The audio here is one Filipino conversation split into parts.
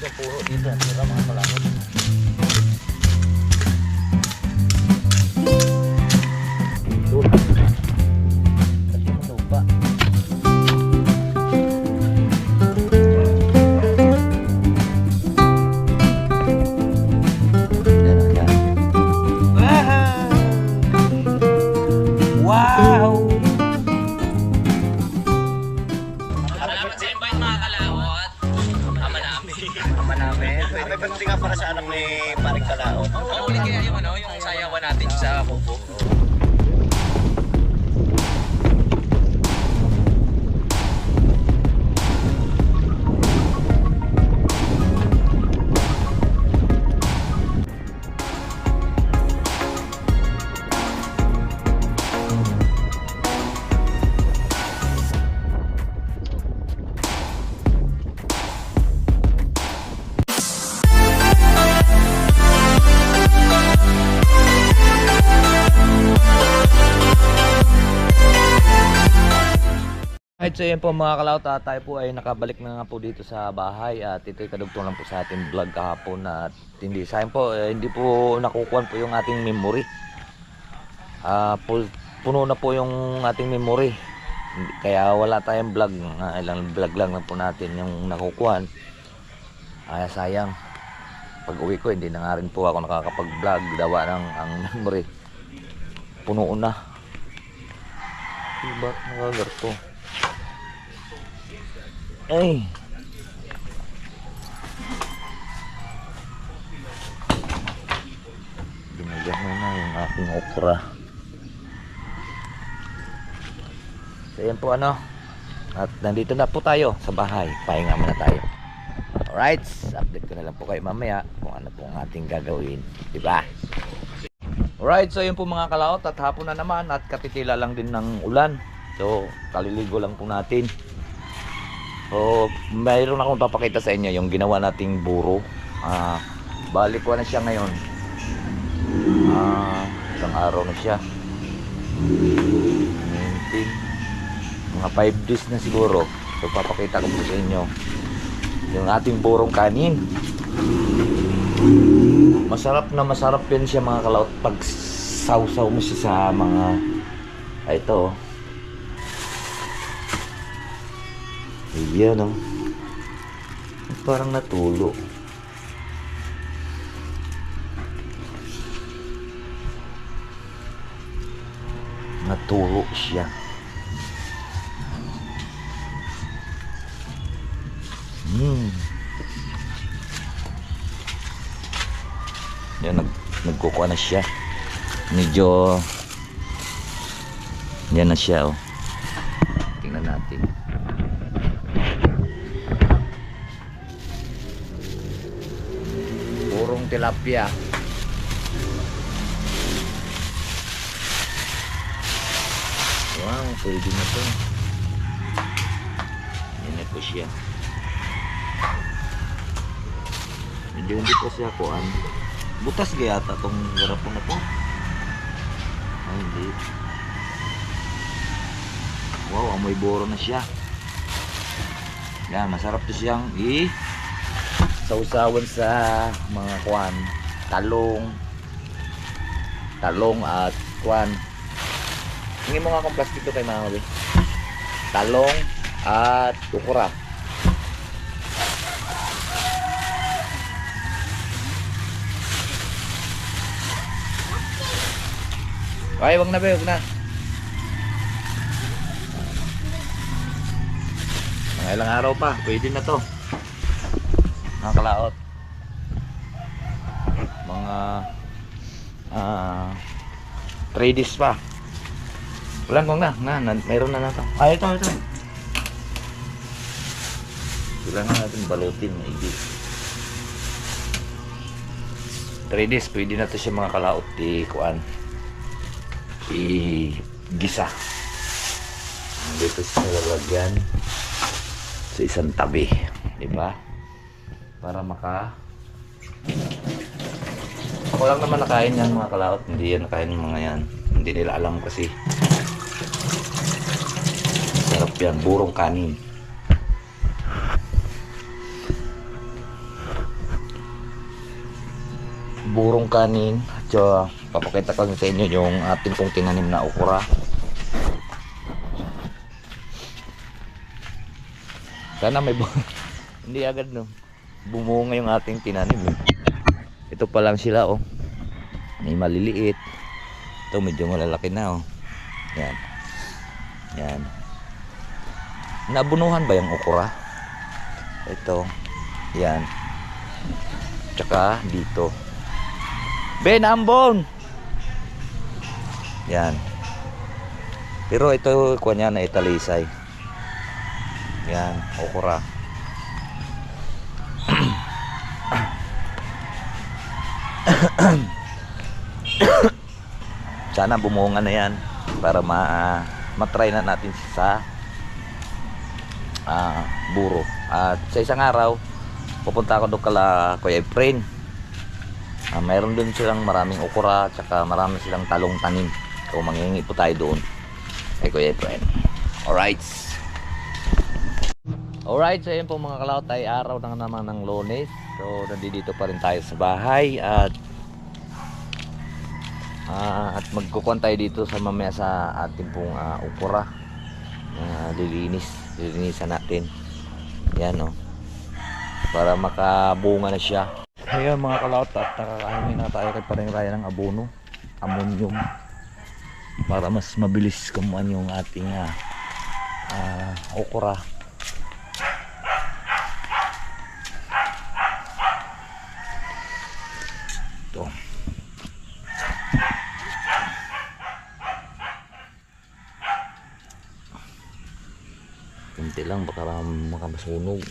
Ito puro dito ang tira mga kalawot. Doon. Kasi manupa. Yan o, yan. Wow! Salamat sa invite mga kalawot. Ama namin. Ama namin. May pagdating nga para sa anak ni Paring Kalaot. Paulit kaya yung ano, yung sayawan natin sa kubo. Alright, so yan po mga kalawot, tayo po ay nakabalik na nga po dito sa bahay at ito'y kadugtong lang po sa ating vlog kahapon at hindi sayang po, hindi po nakukuhan po yung ating memory. Puno na po yung ating memory, kaya wala tayong vlog, ilang vlog lang na po natin yung nakukuhan. Sayang, pag uwi ko hindi na nga rin po ako nakakapag vlog, dawa ng ang memory puno na. Diba nakagarto? Ay. Ginagano na yung aking okra. So yan po ano. At nandito na po tayo sa bahay. Pahinga muna tayo. Alright, update ko na lang po kayo mamaya kung ano po ang ating gagawin, diba? Alright, so yun po mga kalaot, at hapon na naman at katitila lang din ng ulan. So kaliligo lang po natin. So, mayroon akong papakita sa inyo yung ginawa nating buro. Balik ko na siya ngayon. Isang araw na siya. Mga 5 days na siguro. So, papakita ko po sa inyo yung ating burong kanin. Masarap na masarap yan siya mga kalaot pag sausaw mo siya sa mga ito. Ayan o. Parang natulo. Natulo siya. Yan, nagkukuha na siya. Medyo yan na siya oh. Tingnan natin. Burong tilapia. Wow, pwede na to. Yan na po siya. Medyo hindi po siya kuan. Butas kaya ata itong garapon na to. Ay, hindi. Wow, amoy buro na siya. Yan, masarap to siyang sausawan sa mga kuan, talong at kuan. Hingin mo nga akong plastic to kay mama be. Talong at ukura. Ay, wag na be, wag na. Mga ilang araw pa, pwede na to. Mga kalaot. Mga 3 days pa. Walang kong na, mayroon na to. Ay, ito. Kailangan natin balutin, maigi. 3 days, pwede na to siya mga kalaot. Gisa. Dito sa lalagyan sa isang tabi, diba? Para ako lang naman nakain yan mga kalaot, hindi yan nakain yung mga yan, hindi nila alam kasi sarap yan, burong kanin. burong kanin. So, papakita ko sa inyo yung ating pong tinanim na okra. Sana may hindi agad no bumunga yung ating tinanim. Ito pa lang sila oh. May maliliit. Ito medyo malalaki na oh. Yan. Yan. Nabunuhan ba yung okra? Ito. Yan. Tsaka dito. Ben ambon. Yan. Pero ito kuha niya na italisay. Yan, okra. Sana bumunga na yan para matry na natin sa buro. At sa isang araw pupunta ako doon kala Kuya Efren. Mayroon doon silang maraming okra, tsaka marami silang talong tanim. So manghihingi po tayo doon kay Kuya Efren. Alright, so yun po mga kalawot, ay araw na naman ng Lunes. So nandito pa rin tayo sa bahay at magkukuhan tayo dito sa mamaya sa ating pong okra. Lilinisan natin. Yan o, para makabunga na siya. Ayan mga kalawot, at nakakahingi na tayo kay Paring Ryan ng abono, ammonium, para mas mabilis kumuan yung ating okra. Ito. Kunti lang baka masunog.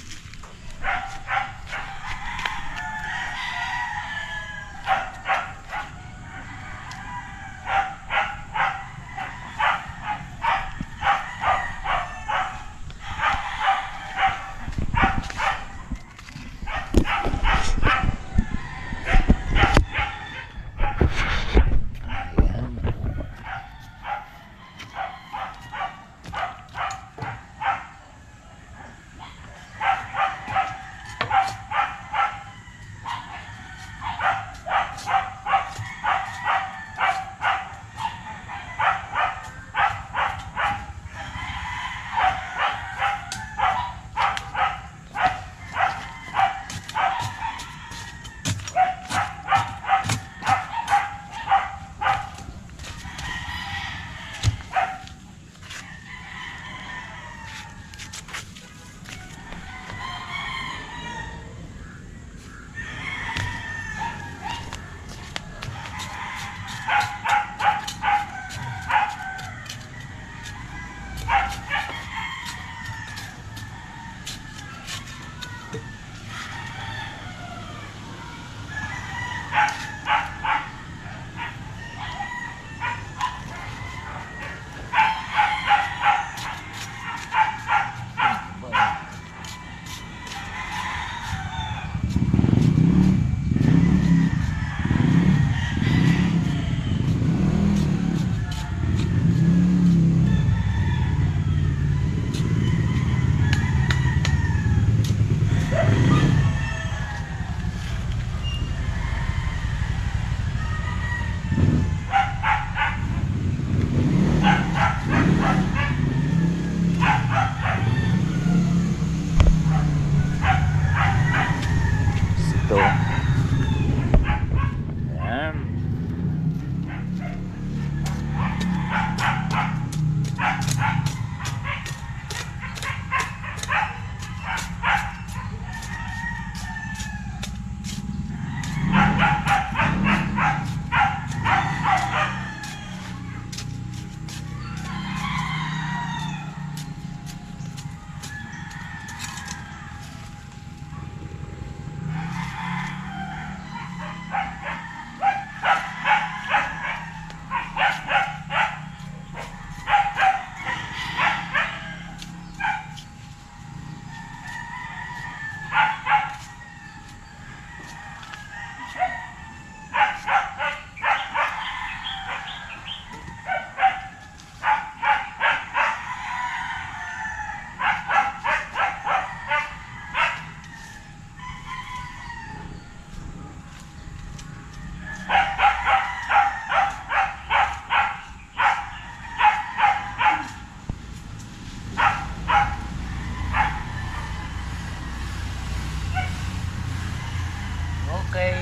Okay.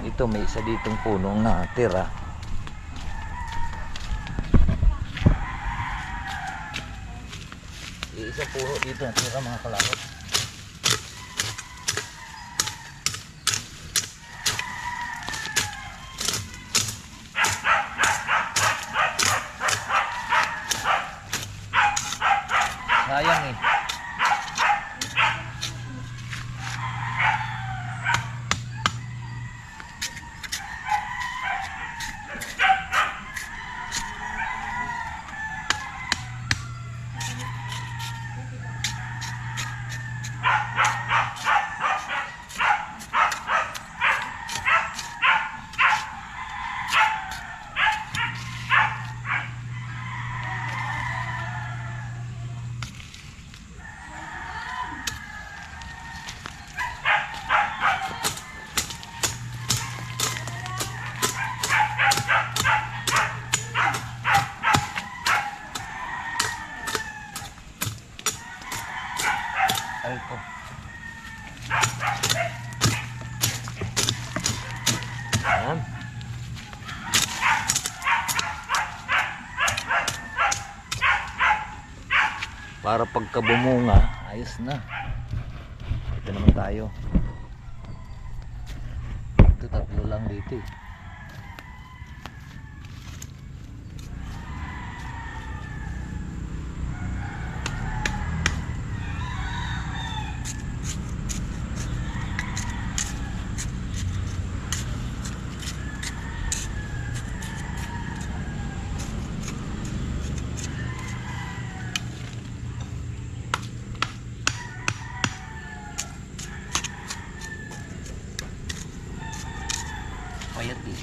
Ito may isa ditong punong natira. Isa puno dito natira mga kalakot. Sayang eh. Alko. Ayan. Para pagka bumunga, ayos na. Ito naman tayo. Ito tatlo lang dito eh. Payat eh.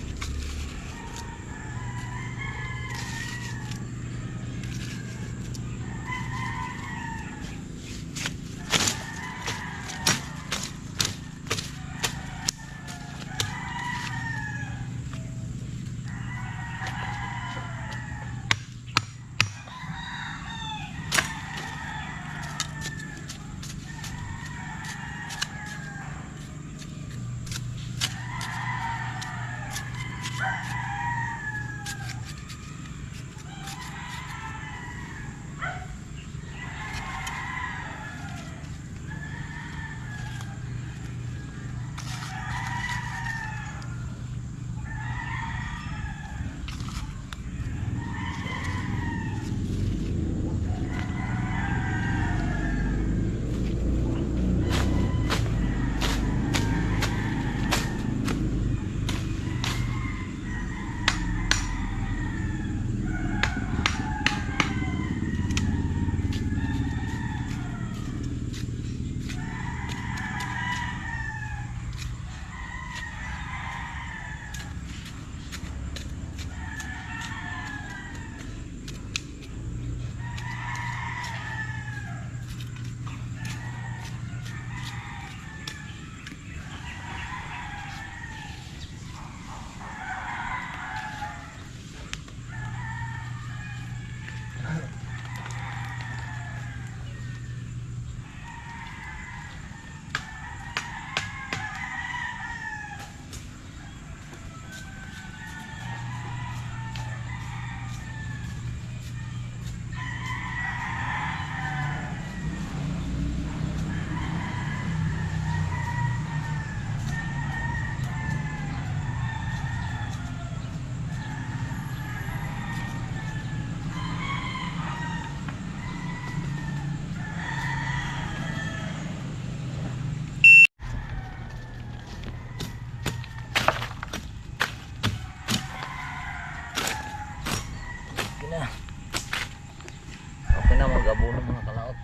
Okay na mag-abono mga kalaot.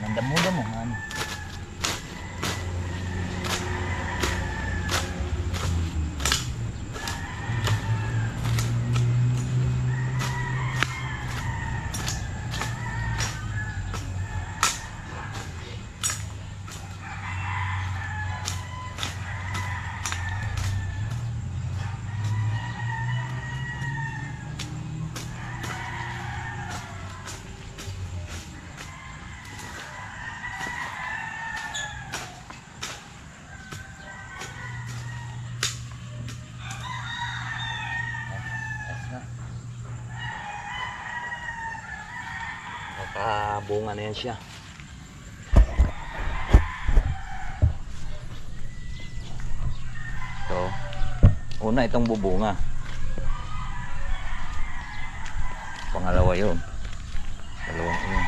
Nandamo-damo ano. nakabunga na yan siya. So, una itong bubunga. Pangalawa yun. Dalawang yun.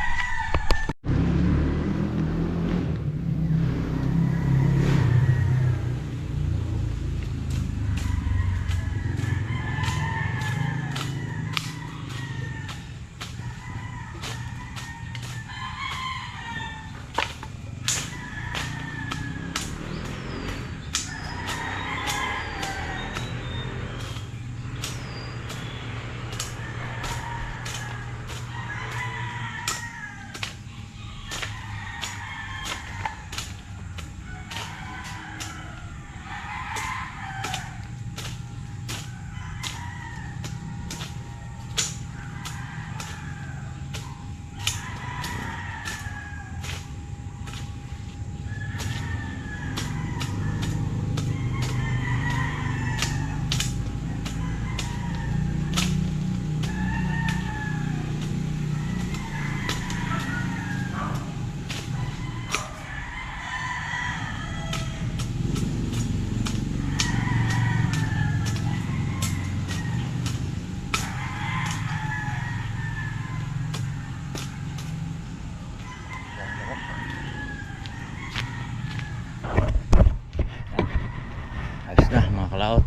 Ayos na mga kalaot.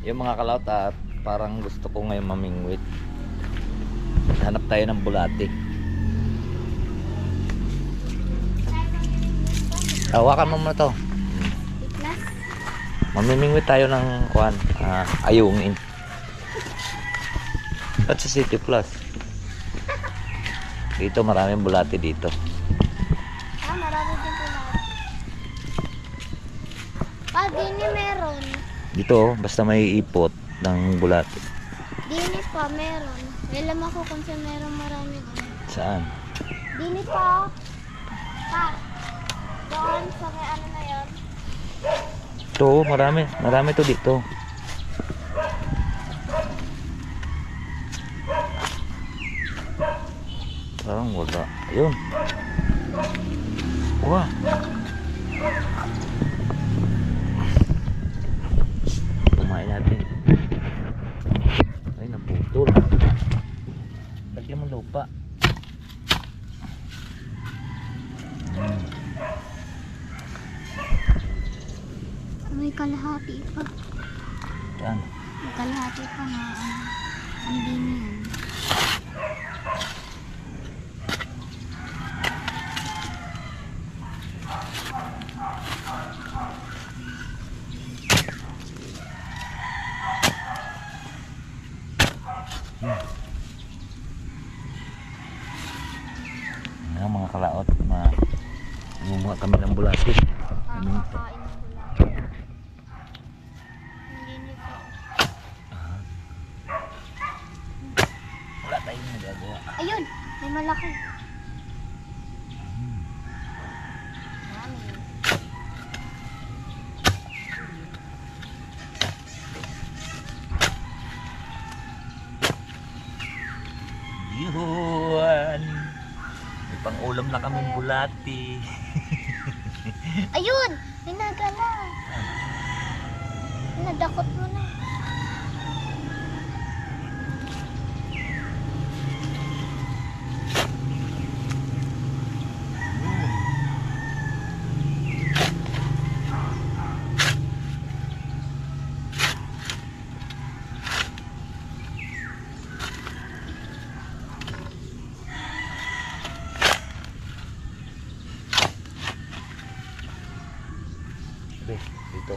Yung mga kalaot at parang gusto ko ngayon mamingwit. Hanap tayo ng bulati. Hawakan mo muna to. Mamimingwit tayo ng ayungin. At sa City Plus. Dito maraming bulati dito. Marami din po na. Dini meron. Dito basta may ipot ng bulati. Dini pa meron. Alam ako kung saan meron marami doon. Saan? Dini pa. Doon sa may ano na yun. Ito, marami to dito. Parang wala. Ayun. Wah. Kumain natin. Ay, naputol. Lagyan mo lupa. May kalahati pa. Saan? May kalahati pa na ang dini yan. Ayan, mga kalaot, gumawa kami ng bulati. Kakain ko lang. Ang dini pa. Wala tayong magagawa. Ayun! May malaki. Mami. Yuhan! May pang-ulam na kaming bulati. Ayun! May nagala. Nadakot mo na. Dito.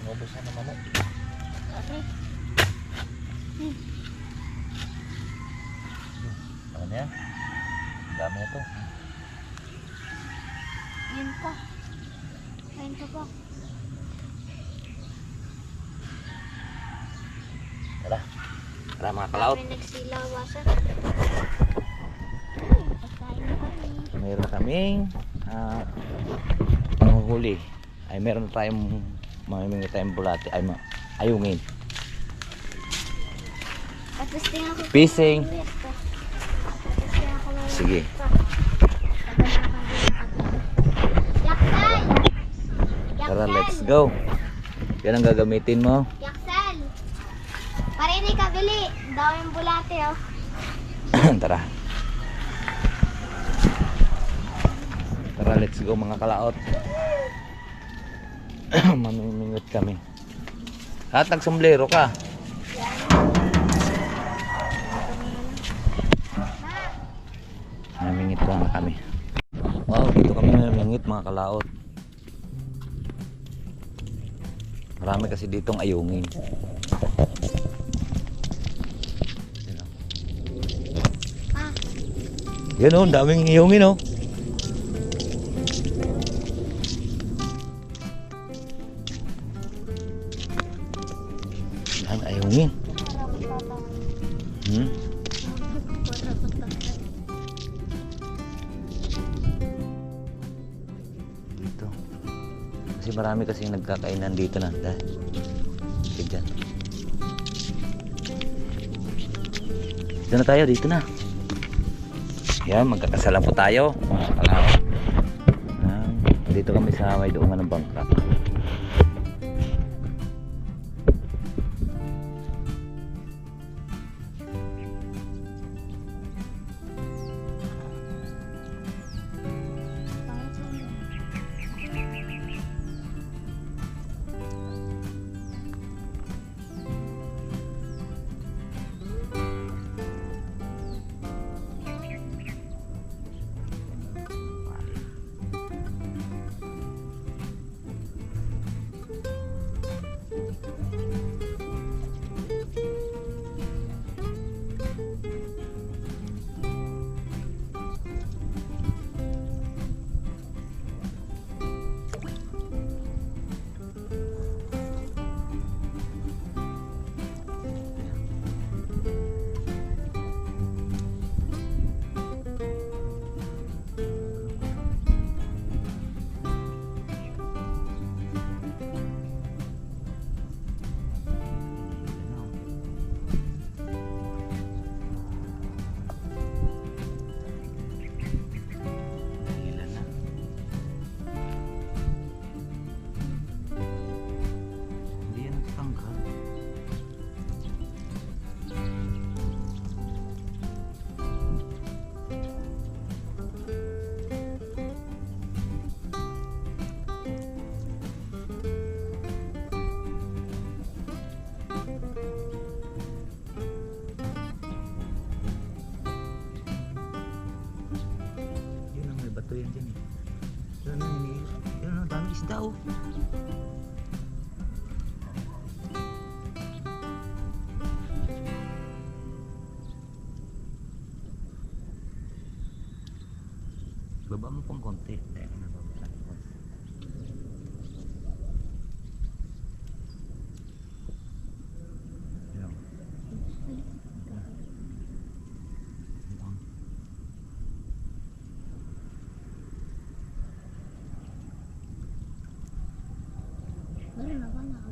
Nobos na naman eh. Okay. Ano na yan? Dami na to. Yun pa. Ayun pa pa. Tara. Tara mga kalaot. Kami nagsilawasan. Pagkain na kami. Mayroon kaming huli ay meron na tayong mamimingwit tayong bulate ay ayungin. Tapos tingnan ko. Fishing. Tapos tingnan ko lang. Sige. Yaksel! Tara, let's go. Yan ang gagamitin mo. Yaksel! Parinig ka, bili. Daw yung bulate, oh. Tara. Tara, let's go mga kalaot. Mamimingwit kami. At nagsombrero ka. Mamingit lang na kami. Wow, dito kami mamingit mga kalaot. Marami kasi ditong ayungin. Ah, Yan o, daming ayungin o. Daming ayungin. Hmm? Dito. Kasi marami kasi nagkakainan dito na. Dahil. Dyan. Dito na tayo, dito na. Yan, magkakasala po tayo. Mga kalaw. Dito kami sa may doongan ng bangka. Bato yan dyan eh. Yun ang daming isda oh. Baba mo pang konti. wala na ba na ako?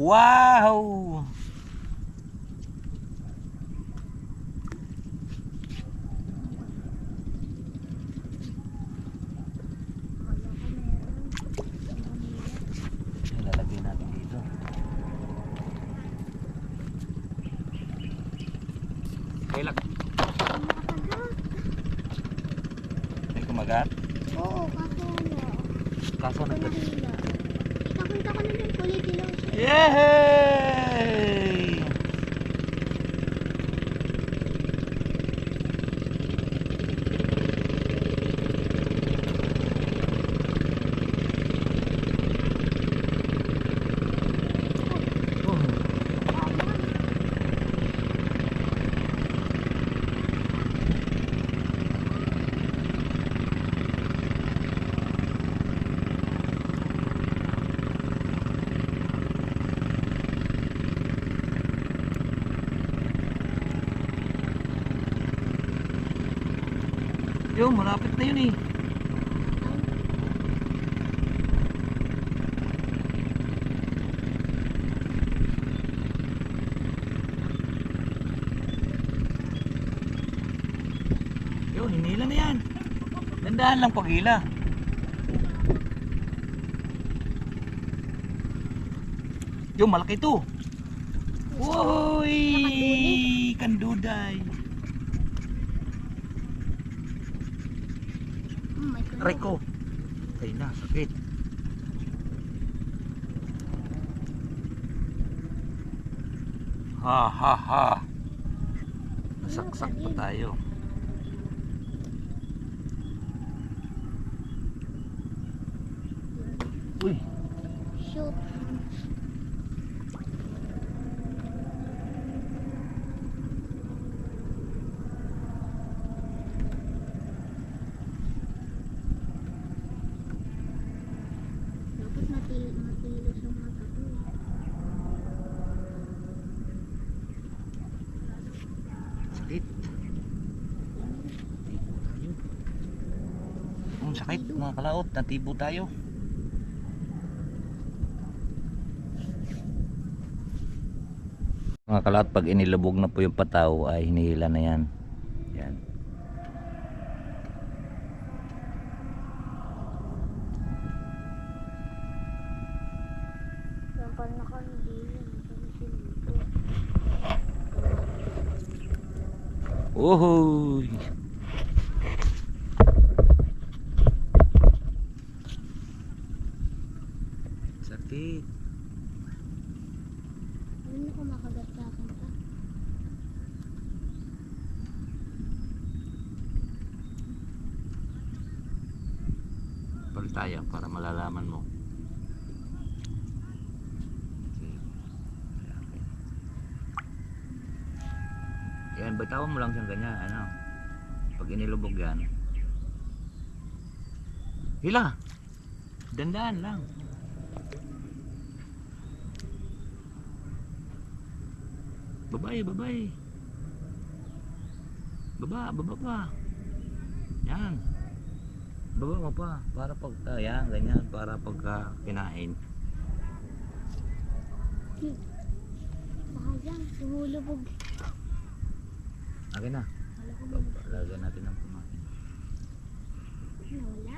Wow! Ilalagay natin dito. Kailak. May kumagat? Oo, kaso ano? Kaso nagkat. Kita ko na yung kulay dilaw siya. Yay! Yun, malapit na yun eh. Yun, hinila na yan. Dandahan lang paghila. Yun, malaki to. Uy, kanduday. May tulog. Aray ko. Ay na, sakit. Ha ha ha. Nasaksak pa tayo. Uy, Shoot. Dapat matilo sa mata ko. sakit. Ang sakit mga kalaot, natibo tayo. Mga kalaot, pag inilubog na po yung pataw ay hinihila na yan. Yan. Sampal na kandila. Uhuy. Sakit. Ano ko makagat sa akin pa? Pal tayo para malalaman mo. Yan, bitawan mo lang siyang ganyan, ano. Pag inilubog yan. Hila. Dandaan lang. Babae, babae. Baba pa. Yan. Baba mo pa para pag yan, ganyan para pagka kinain. Baka dyan, tumulubog. Akin na. Wala ko Lagyan natin ng kumain. nawala.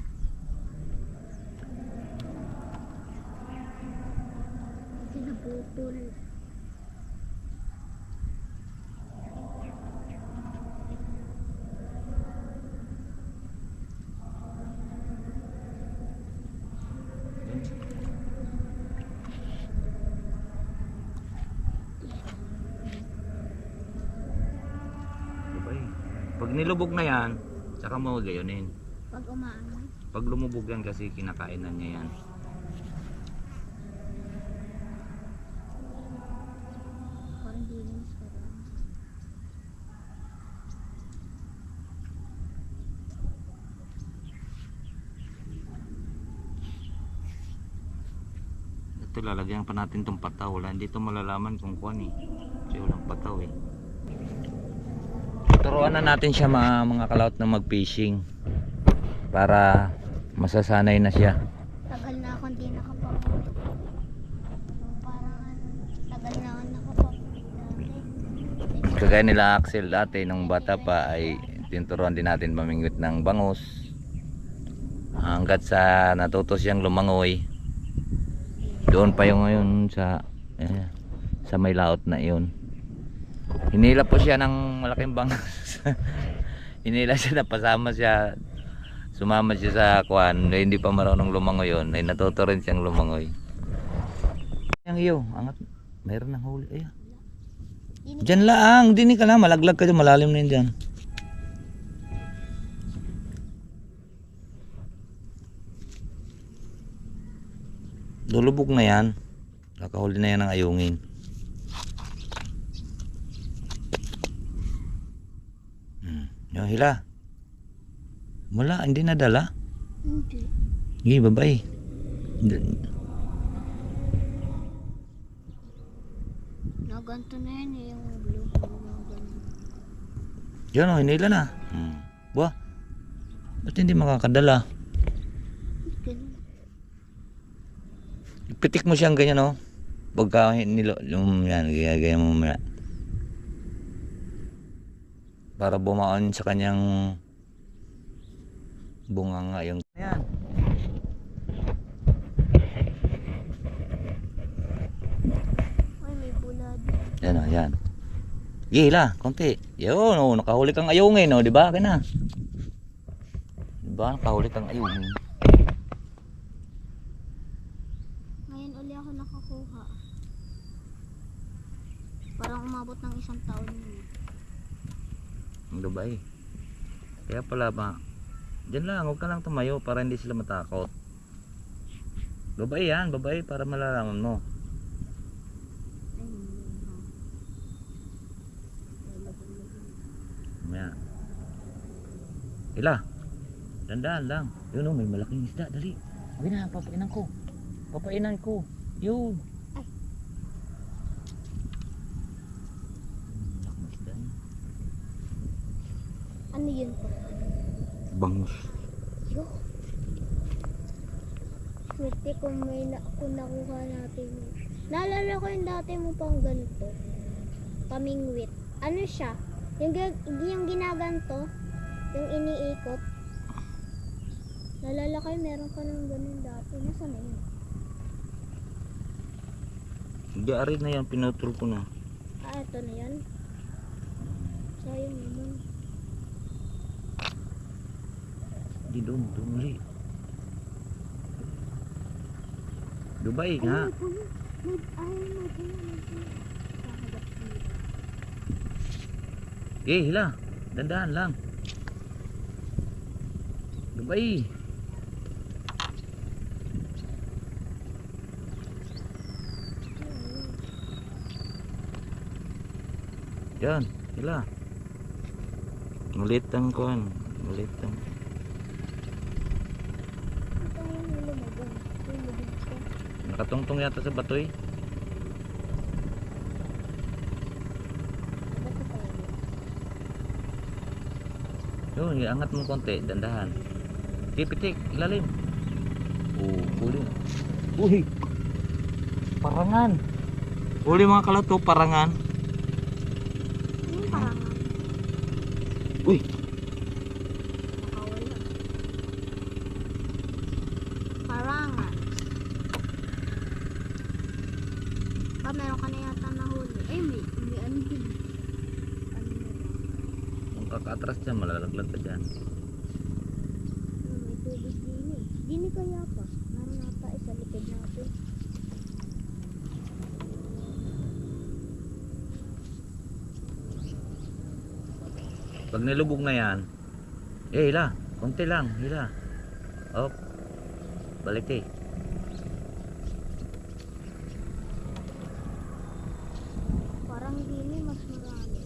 Kasi naputol. Babae. Pag nilubog na yan, tsaka mo gayonin. Pag umaano. Pag lumubog yan kasi kinakainan niya yan. Parang dinis ko lang. Ito lalagyan pa natin tong pataw. Wala, hindi ito malalaman kung kuwan eh. Kasi walang pataw eh. Turuan na natin siya mga kalaot na mag-fishing. Para masasanay na siya. Tagal na akong di nakapag-uwi. Parang tagal na akong nakapag-uwi dati. Kagaya nila Axel dati nung bata pa ay tinuturuan din natin mamingwit ng bangus. Hanggat sa natuto siyang lumangoy. Doon pa yung ngayon sa may laot na iyon. Hinila po siya ng malaking bangus. Hinila siya, napasama siya. Sumama siya sa kuwan, hindi pa marunong lumangoy yun. Ay natuto rin siyang lumangoy. Yang iyo, angat. Mayroon ng huli. Ay. Diyan lang, dini ka lang, malaglag ka dyan, malalim na yun dyan. Lulubog na yan. Kakahuli na yan ng ayungin. Yung hila. Wala, hindi nadala. Hindi. Hindi, babae. Naganto na yan eh, yung blue. Yan o, hinila na. Buah. Ba't hindi makakadala? Ganun. Ipitik mo siyang ganyan, oh. Pagka yan, gaya mo muna. Para bumaon sa kanyang bunganga yung... Ayan. Ay, may bulad. Yan, oh, yan. Gila, konti. Yun, oh, nakahuli kang ayungin, oh, di ba? Kaya na. Di ba? Nakahuli kang ayungin. Ngayon uli ako nakakuha. Parang umabot ng 1 taon yun. Ang Dubai. Kaya pala ba? Diyan lang, huwag ka lang tumayo para hindi sila matakot. Babae yan, babae para malalaman mo. Ay, hindi. Mamaya. Ila. Dandaan lang. Yun, oh, may malaking isda. Dali. Huwag na, papainan ko. Papainan ko. Yun. Ay. Malaking isda. Ano yun po? Bangus. Yo. Swerte kung kung nakuha natin yun. Naalala ko yung dati mo pang ganito. Pamingwit. Ano siya? Yung ginaganto. Yung iniikot. Naalala ko yung meron ka ng ganun dati. Nasaan na yun? Diari na yan, pinutol ko na. Ah, ito na yan. Sayang naman. Di doon, tumuli. Dubai nga. Ay, puno. May puno. Kakagat sila. Hila. Dandaan lang. Dubai. Yan, hila. Malit ang kuhan. Malit ang... Ito yung lumabog. Lumabog siya. Nakatungtong yata sa batoy. Ba't ito tayo? Yun, iangat mo konti, dandahan. Pitik, ilalim. Oh, huli. Uy! Parangan. Huli mga kalato, parangan. Yung parangan. Uy! Nakawala. Parangan. Ba, meron ka na yata nahuli. Ay, may ano din. Ano yun? Kung kakatras dyan, malalaglag ka dyan. May tubig din eh. Dini kaya pa. Meron nata sa likod natin. Pag nilubog na yan, hila. Konti lang, hila. Op. Balik eh. Parang dini mas marami.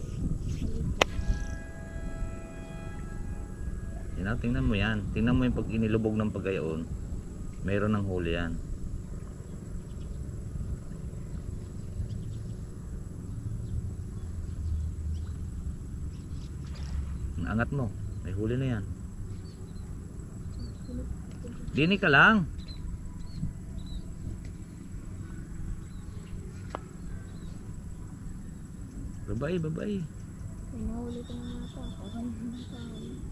Tingnan mo yan. Tingnan mo yung pag inilubog ng paggayoon. Mayroon ng huli yan. Ang angat mo. May huli na yan. Dini ka lang. Babae, babae. May nahuli ko na nata. Parang hindi tayo.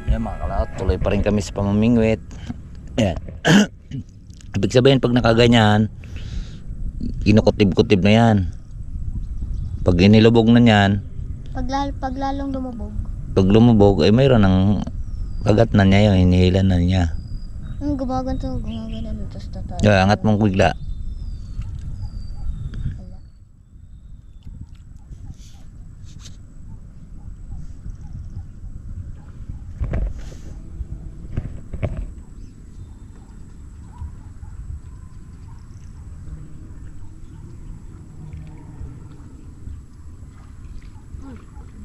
Yan mga kalakot, tuloy pa rin kami sa pamamingwit. Yan. Ibig sabihin pag nakaganyan, kinukutib-kutib na yan. Pag inilubog na yan, Pag lalong lumubog. pag lumubog ay mayroon ng kagat na niya yun, hinihila na niya. Gumaganto, gumagano. Tapos tatay. Yan, angat mong bigla. Wala.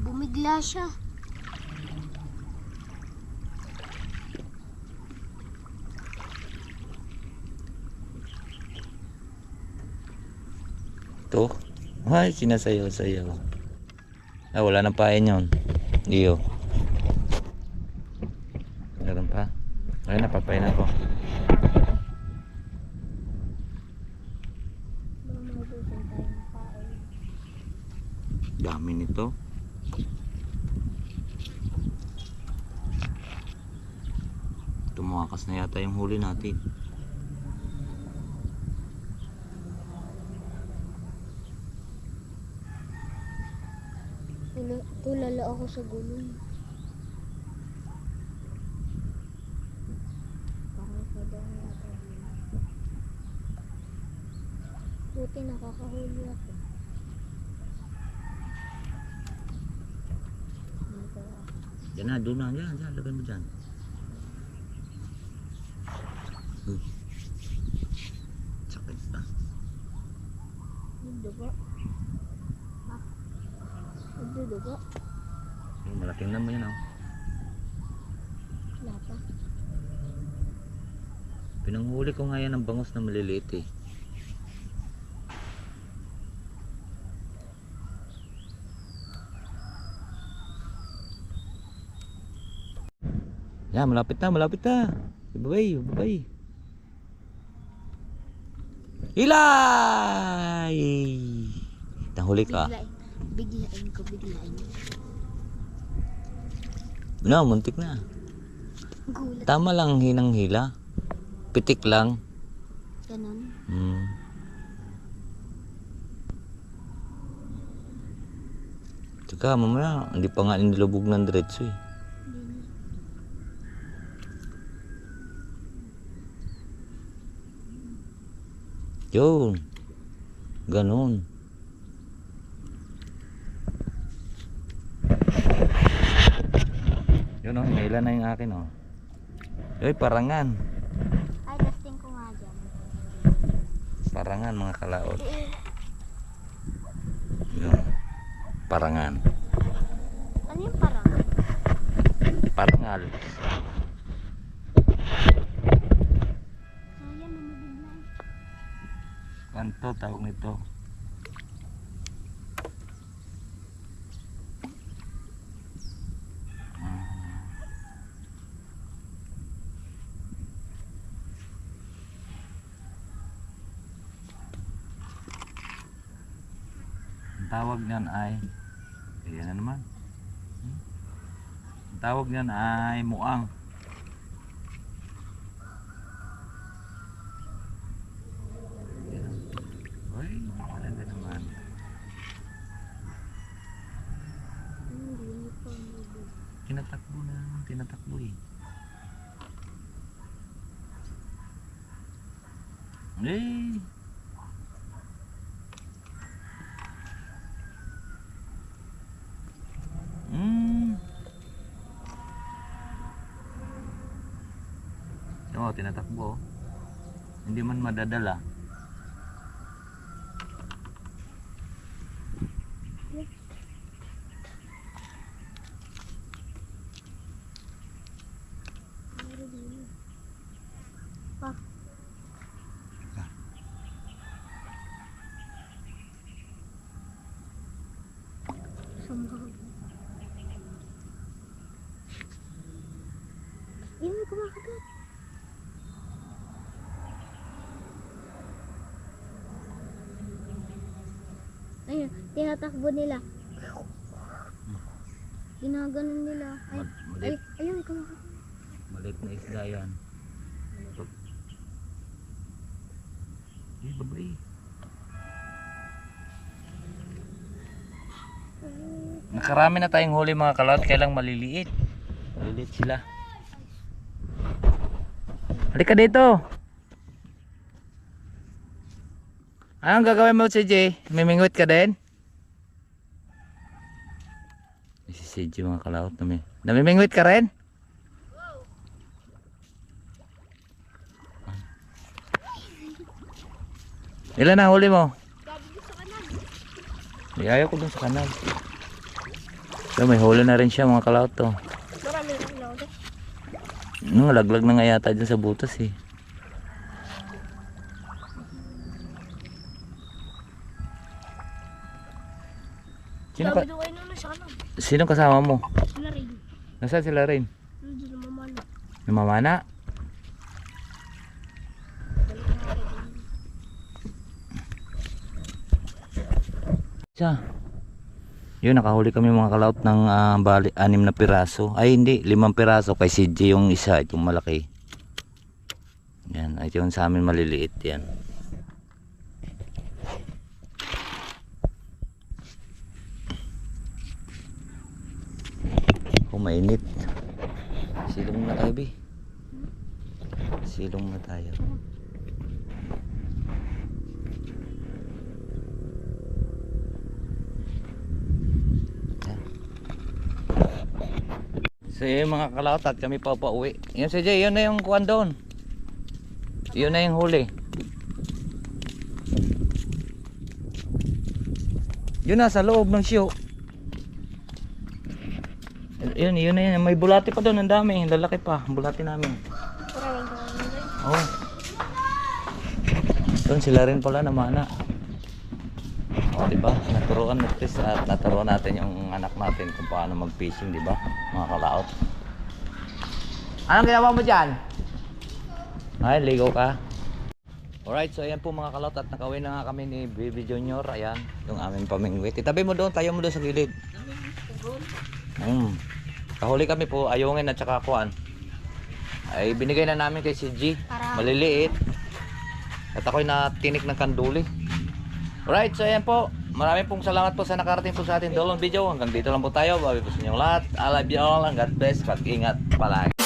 Bumigla siya. Ito. Ay, sinasayaw-sayaw. Ah, wala nang pain yun. Iyo. Meron pa. Ay, napapain ako. Baka maubusan tayo ng kain. Dami nito. Tumakas na yata yung huli natin. Tulala ako sa gulong. Parang pa daw yata. Buti nakakahuli ako. Diyan na, doon na. Diyan, lagay mo dyan. Sakit pa. Nagdugo. Ha? Nagdudugo? Malaking naman yun, oh. Wala pa. Pinanghuli ko nga yan ng bangus na maliliit eh. Yan, malapit na, malapit na. Babay, babay. Hilay! Nahuli ka. Biglain ko. No, muntik na. Gulat. Tama lang hinang hila. Pitik lang. Ganon. Tsaka mamaya, hindi pa nga inilubog ng diretso eh. Yun. Ganon. Yun o, hinila na yung akin o. Yoy, parangan. Ay, testing ko nga dyan. Parangan mga kalaot. Yun. Parangan. Ano yung parang? Parangal. Ayan, namabigla. Kanto tawag nito. Ang tawag niyan ay ayan na naman. Ang tawag niyan ay muang. Uy, maganda naman. Hindi pa mabig. Tinatakbo na, tinatakbo eh. Eh. Oo, tinatakbo. Hindi man madadala. Pa. Sumabog. Yun, may kumakagat. Ayun, tinatakbo nila. Ginaganon nila. Ay, Maliit, ayun, may kumakagat. maliit na isda yan. Eh, babay. Nakarami na tayong huli mga kalawat, kailang maliliit. Maliliit sila. Halika dito. Anong gagawin mo, CJ? Mimingwit ka din? Si CJ mga kalawat na namimingwit ka rin? Ilan na huli mo? Ayaw ko dun sa kanal. So, may huli na rin siya mga kalawat to. Marami rin na ulit. Laglag na nga yata dyan sa butas eh. Sino, ka, Sabi doon kayo na siya lang. sino kasama mo? Sila rin. Nasaan sila rin? Nandun na mamana. Namamana? Siya. Yun, nakahuli kami mga kalaot ng bali, 6 na piraso. Ay hindi, 5 piraso. Kay CJ yung isa, itong malaki. Yan, ito yung sa amin maliliit yan. Oh, mainit. Silong na tayo, Bi. Silong na tayo. So yun mga kalaot at kami pa pauwi. Yun si Jay, yun na yung kuwan doon. Yun na yung huli. Yun na sa loob ng siyo. Yun na yun. May bulati pa doon, ang dami. Lalaki pa, bulati namin. Oh. Doon sila rin pala namana. O, diba? Naturuan at naturuan natin yung anak natin kung paano mag-fishing, diba? Mga kalaot. Anong ginawa mo dyan? Ay, ligo ka. Alright, so ayan po mga kalaot at nakawin na nga kami ni Baby Junior. Ayan, yung aming pamingwit. Itabi mo doon, tayo mo doon sa gilid. Kahuli kami po, ayungin at saka kuan. Ay, binigay na namin kay CG. Maliliit. At ako'y natinik ng kanduli. Alright, so ayan po. Maraming pong salamat po sa nakarating po sa ating dalawang video. Hanggang dito lang po tayo. Bawi po sa inyong lahat. I love you all and God bless. Pag-ingat palagi.